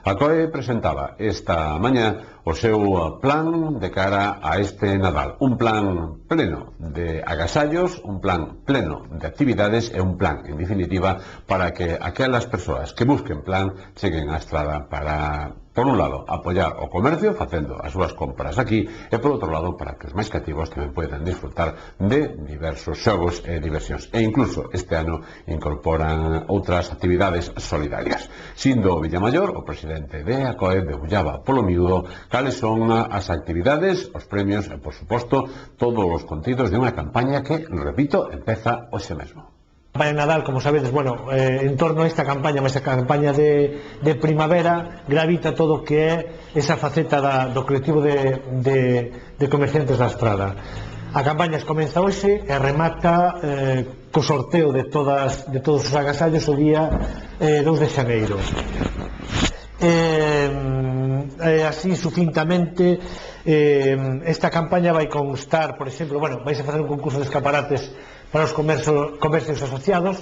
A COE presentaba esta mañá o seu plan de cara a este Nadal. Un plan pleno de agasallos, un plan pleno de actividades e un plan, en definitiva, para que aquelas persoas que busquen plan cheguen á estrada para, por un lado, apoiar o comercio facendo as súas compras aquí e, por outro lado, para que os máis cativos tamén poden disfrutar de diversos xogos e diversións. E incluso este ano incorporan outras actividades solidarias. Sindo Villamayor, o presidente de ACOE, debullaba polo miúdo cales son as actividades, os premios e, por suposto, todos os contidos de unha campaña que, repito, empeza hoxe mesmo. Campaña de Nadal, como sabedes, bueno, en torno a esta campaña, esta campaña de primavera, gravita todo o que é esa faceta do colectivo de comerciantes da estrada. A campaña comeza hoxe e remata co sorteo de todos os agasallos o día 2 de xaneiro. Así, sucintamente, esta campaña vai constar, por exemplo, vais a facer un concurso de escaparates para os comercios asociados.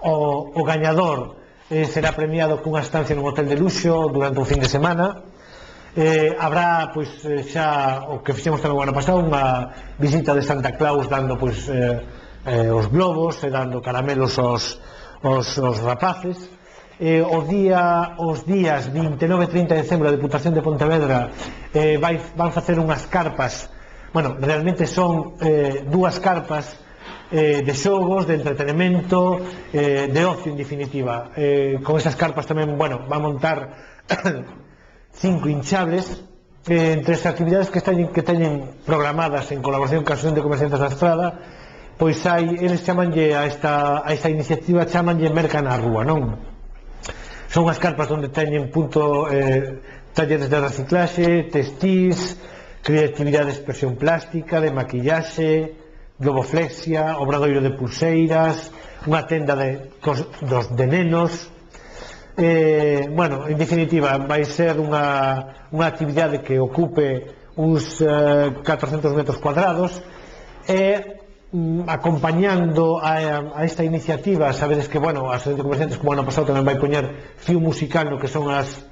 O gañador será premiado cunha estancia nun hotel de luxo durante un fin de semana. Habrá, pois, xa o que fixemos tamén o ano pasado, unha visita de Santa Claus dando, pois, os globos e dando caramelos aos rapaces. Os días 29 e 30 de decembro a Deputación de Pontevedra van facer unhas carpas, realmente son dúas carpas de xogos, de entretenimento, de ocio, en definitiva. Con esas carpas tamén, van montar 5 hinchables. Entre as actividades que teñen programadas en colaboración coa Asociación de Comerciantes da Estrada, pois eles chamanlle a esta iniciativa, chamanlle Merca na Rúa, non? Son as carpas onde teñen talleres de reciclaxe, textís, creatividade de expresión plástica, de maquillaxe, globoflexia, obradoiro de pulseiras, unha tenda de nenos. En definitiva, vai ser unha actividade que ocupe uns 400 metros cuadrados e acompañando a esta iniciativa, sabedes que, a Asociación de Comerciantes, como ano pasado, tamén vai poñer fío musical no que son as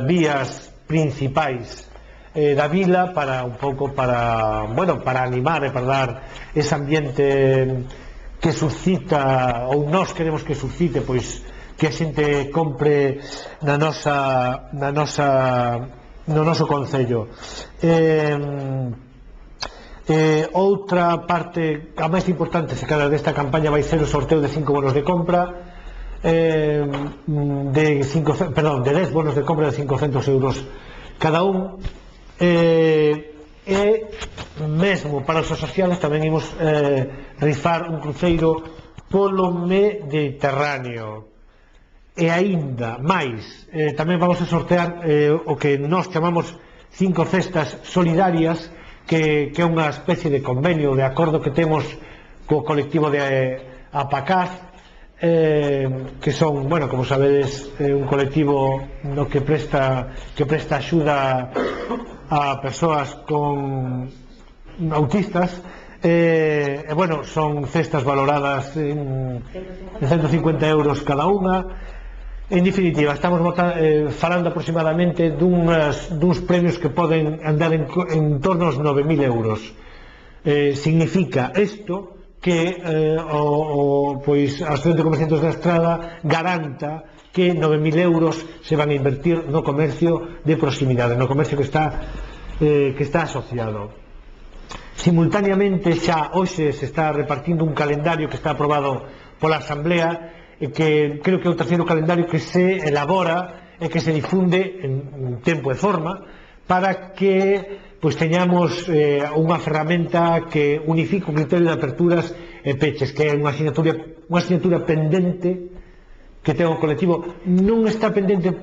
vías principais da vila, para un pouco para animar e para dar ese ambiente que suscita, ou nós queremos que suscite, pois, que a xente compre no noso concello. Outra parte, a máis importante desta campaña, vai ser o sorteo de 5 bonos de compra, de 10 bonos de compra de 500 euros cada un. E mesmo para os asociados tamén imos rifar un cruceiro polo Mediterráneo. E aínda máis, tamén vamos a sortear o que nós chamamos 5 cestas solidarias, que é unha especie de convenio, de acordo que temos co colectivo de APACAZ, que son, como sabedes, un colectivo no que presta axuda a persoas con autistas. Son cestas valoradas en 150 euros cada unha. En definitiva, estamos falando aproximadamente duns premios que poden andar en torno aos 9.000 euros. Significa isto que a Asociación de Comerciantes da Estrada garanta que 9.000 euros se van a invertir no comercio de proximidade, no comercio que está asociado. Simultáneamente, xa hoxe se está repartindo un calendario que está aprobado pola Asamblea, que creo que é o terceiro calendario que se elabora e que se difunde en tempo e forma, para que teñamos unha ferramenta que unifique o criterio de aperturas e peches, que é unha asignatura pendente que ten o colectivo. Non está pendente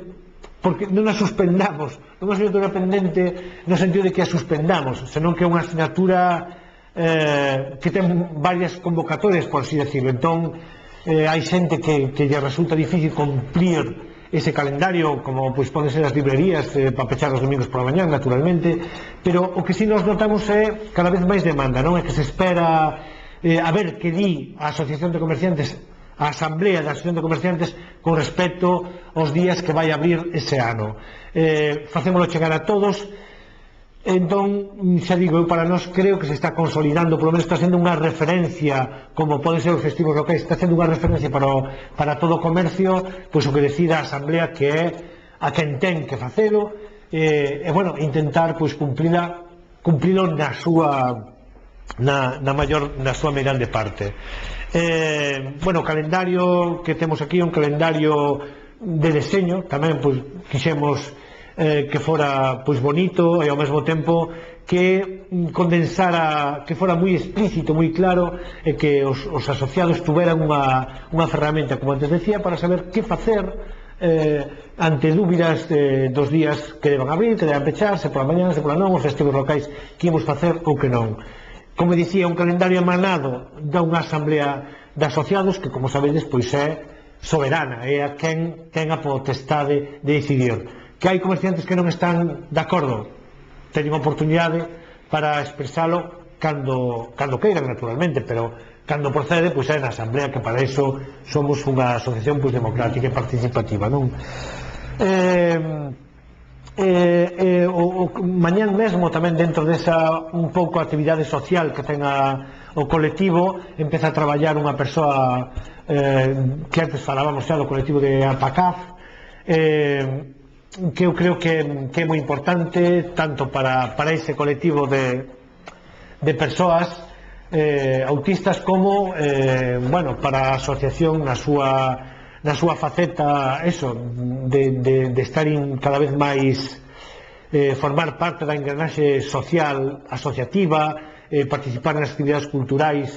porque non a suspendamos, non é unha asignatura pendente no sentido de que a suspendamos, senón que é unha asignatura que ten varias convocatorias, por así decirlo. Entón, hai xente que lle resulta difícil cumplir ese calendario, como poden ser as librerías, para pechar os domingos por la mañá, naturalmente, pero o que si nos notamos é cada vez máis demanda, non? É que se espera a ver que di a Asociación de Comerciantes a Asamblea da Asociación de Comerciantes con respecto aos días que vai abrir ese ano. Facémolo chegar a todos. Entón, xa digo, eu para nós creo que se está consolidando, polo menos está sendo unha referencia, como poden ser os festivos locais, está sendo unha referencia para todo o comercio, pois o que decida a Asamblea que é a quen ten que facelo, e bueno, intentar pois cumplilo na súa súa meirande parte. Bueno, o calendario que temos aquí é un calendario de deseño, tamén pois quixemos que fora pois bonito e ao mesmo tempo que condensara, que fora moi explícito, moi claro, e que os asociados tuveran unha ferramenta, como antes decía, para saber que facer ante dúbidas dos días que deban abrir, que deban pechar, se pola mañana, se pola non, os festivos locais que imos facer ou que non. Como dicía, un calendario emanado da unha asamblea de asociados que, como sabedes, pois é soberana, é a quen ten a potestade de decidir. Que hai comerciantes que non están de acordo, teñen oportunidade para expresalo cando queiran, naturalmente, pero cando procede, pois é na asamblea, que para iso somos unha asociación pois democrática e participativa, non? Mañán mesmo, tamén dentro desa un pouco actividade social que ten o colectivo, empeza a traballar unha persoa que antes falábamos xa do colectivo de APACAF, que eu creo que é moi importante tanto para ese colectivo de persoas autistas como bueno, para a asociación na súa faceta de estar cada vez máis formar parte da engranaxe social asociativa, participar nas actividades culturais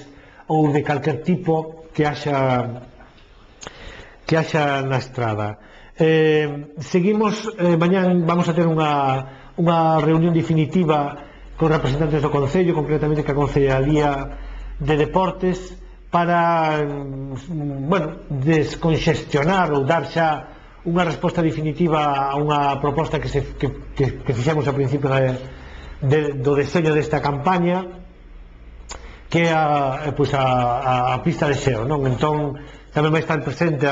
ou de calquer tipo que haxa na estrada. Seguimos, mañán vamos a ter unha reunión definitiva con representantes do Concello, concretamente ca Concellería de Deportes, para desconxestionar ou dar xa unha resposta definitiva a unha proposta que fixemos ao principio do deseño desta campaña, que é a pista de xeo, non? Entón tamén vai estar presente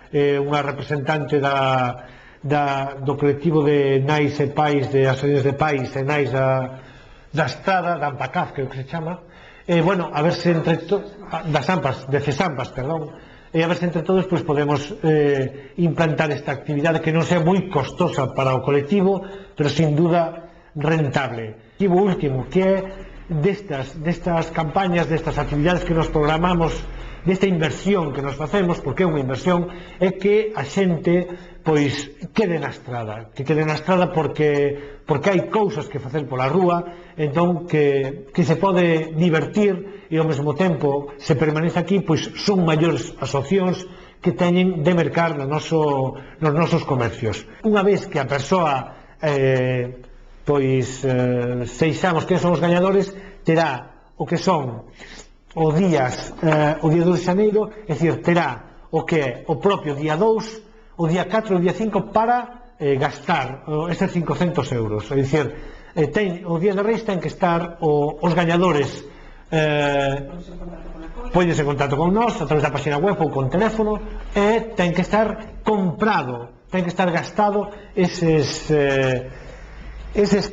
unha representante do colectivo de nais e pais, de asociacións de pais e nais da Estrada, da AMPACAF, creo que se chama, bueno, a ver se entre de CESAMPAS, perdón, e a ver se entre todos podemos implantar esta actividade que non sea moi costosa para o colectivo, pero sin duda rentable. E o último, que é destas campañas, destas actividades que nos programamos, desta inversión que nos facemos, porque é unha inversión, é que a xente pois quede na estrada, porque hai cousas que facer pola rúa, entón que se pode divertir e ao mesmo tempo se permanece aquí, pois son maiores asociacións que teñen de mercar nos nosos comercios. Unha vez que a persoa seixamos que son os gañadores, terá o que son o día 2 de xaneiro, é dicir, terá o que é o propio día 2, o día 4 e o día 5 para gastar estes 500 euros. É dicir, o día de Reis ten que estar os gañadores póñense en contacto con nós a través da página web ou con teléfono, e ten que estar comprado, ten que estar gastado eses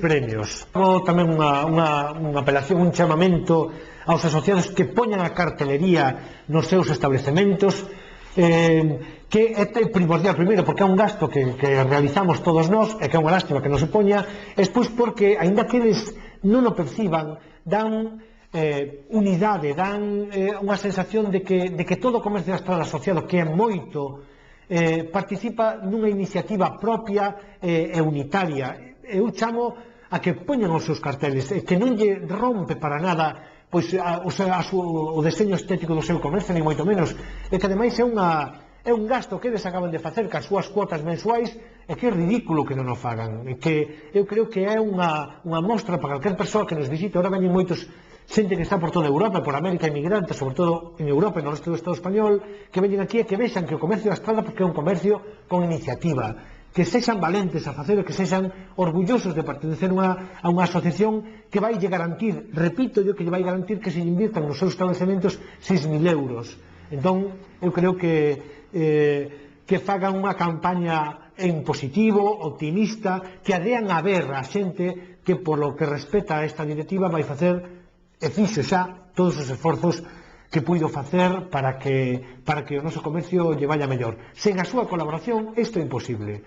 premios. Tamén unha apelación, un chamamento aos asociados que poñan a cartelería nos seus establecementos, que é primordial, primeiro, porque é un gasto que realizamos todos nós, e que é unha lástima que non se poña, e despois porque, aínda que eles non o perciban, dan unidade, dan unha sensación de que todo o comercio da estrada asociado, que é moito, participa nunha iniciativa propia e unitaria. Eu chamo a que poñan os seus carteles, que non lle rompe para nada pois o deseño estético do seu comercio, ni moito menos, e que ademais é un gasto que eles acaban de facer cas súas cuotas mensuais, e que é ridículo que non o fagan, e que eu creo que é unha mostra para calquer persoa que nos visite. Ahora veñen moitos xente que está por toda Europa, por América, inmigrantes, sobre todo en Europa e no resto do Estado español, que veñen aquí e que vexan que o comercio da estrada, porque é un comercio con iniciativa, que sexan valentes a facer e que sexan orgullosos de pertenecer a unha asociación que vai lle garantir, repito yo, que lle vai garantir que se lle inviertan nos seus establecementos 6.000 euros. Entón, eu creo que fagan unha campaña en positivo, optimista, que adean a ver a xente que, polo que respeta a esta directiva, vai facer, e fixo xa, todos os esforzos que puido facer para que o noso comercio lle vaya mellor. Sen a súa colaboración, isto é imposible.